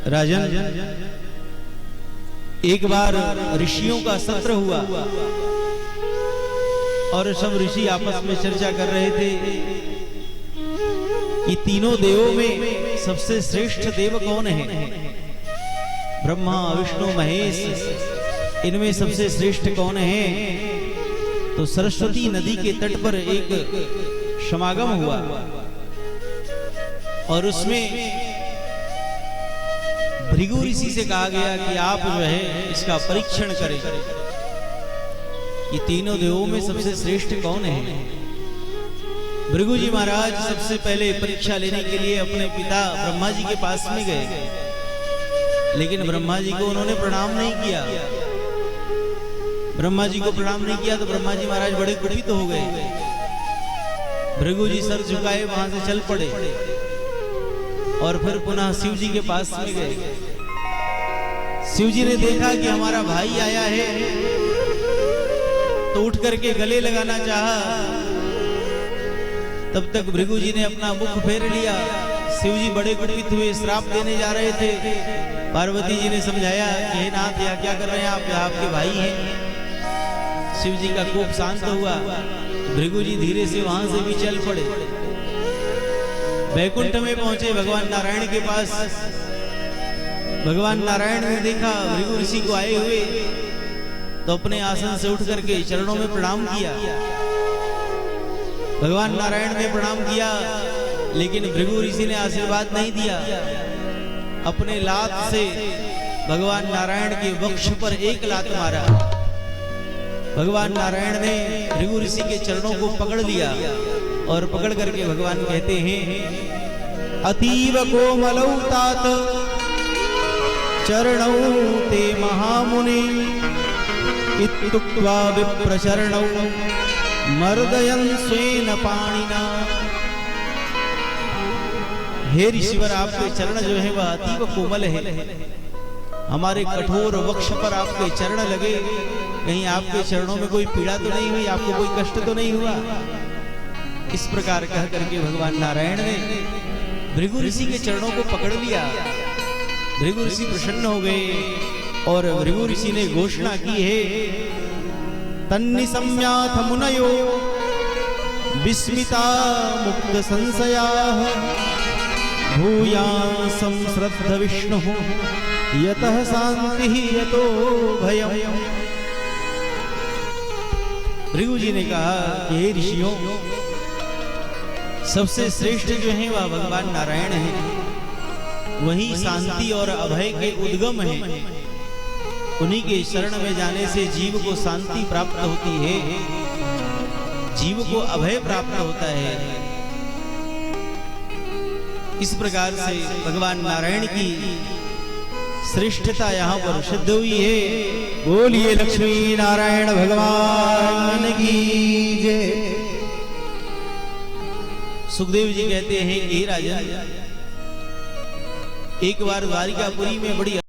राजन, एक बार ऋषियों का सत्र हुआ और सब ऋषि आपस में चर्चा कर रहे थे कि तीनों देवों में सबसे श्रेष्ठ देव कौन है। ब्रह्मा, विष्णु, महेश, इनमें सबसे श्रेष्ठ कौन है। तो सरस्वती नदी के तट पर एक समागम हुआ और उसमें भृगु ऋषि से कहा गया कि आप जो है इसका परीक्षण करें कि तीनों देवों में सबसे श्रेष्ठ कौन है। भृगु जी महाराज सबसे पहले परीक्षा लेने के लिए अपने पिता ब्रह्मा जी के पास में गए, लेकिन ब्रह्मा जी को उन्होंने प्रणाम नहीं किया। ब्रह्मा जी को प्रणाम नहीं किया तो ब्रह्मा जी महाराज बड़े कुपित हो गए। भृगु जी सर झुकाए वहां से चल पड़े और फिर पुनः शिव जी के पास में गए। शिव जी ने देखा कि हमारा भाई आया है तो उठ करके गले लगाना चाहा। तब तक भृगु जी ने अपना मुख फेर लिया। शिव जी बड़े कुपित हुए, श्राप देने जा रहे थे। पार्वती जी ने समझाया कि हे नाथ, या क्या कर रहे हैं आप, आपके भाई हैं। शिव जी का कोप शांत हुआ। भृगु जी धीरे से वहां से भी चल पड़े। वैकुंठ में पहुंचे भगवान नारायण के पास। भगवान नारायण ने देखा भृगु ऋषि को आए हुए तो अपने आसन से उठ करके चरणों में प्रणाम किया। भगवान नारायण ने प्रणाम किया, लेकिन भृगु ऋषि ने आशीर्वाद नहीं दिया। अपने लात से भगवान नारायण के वक्ष पर एक लात मारा। भगवान नारायण ने भृगु ऋषि के चरणों को पकड़ लिया और पकड़ करके भगवान कहते हैं, अतीव कोमलौ तात चरणौ ते महामुनि इत्युक्त्वा विप्रचरणौ मर्दयन् स्वेन पाणिना। हे ऋषिवर, आपके चरण जो है वह अतीव कोमल है। हमारे कठोर वक्ष पर आपके चरण लगे, कहीं आपके चरणों में कोई पीड़ा तो नहीं हुई, आपको कोई कष्ट तो नहीं हुआ। इस प्रकार कह करके भगवान नारायण ने भृगु ऋषि के चरणों को पकड़ लिया। भृगु ऋषि प्रसन्न हो गए और भृगु ऋषि ने घोषणा की है, तन्निसम्याथ मुनयो विस्मिता मुक्त संशयाः भूयां संश्रद्ध विष्णु यतः शांति यतो भयम्। भृगु जी ने कहा कि हे ऋषियों, सबसे श्रेष्ठ जो है वह भगवान नारायण है। वही शांति और अभय के उद्गम है। उन्हीं के शरण में जाने से जीव को शांति प्राप्त होती है, जीव को अभय प्राप्त होता है। इस प्रकार से भगवान नारायण की श्रेष्ठता यहाँ पर सिद्ध हुई है। बोलिए लक्ष्मी नारायण भगवान की जय। सुखदेव जी कहते हैं कि राजन, एक बार द्वारिकापुरी में बड़ी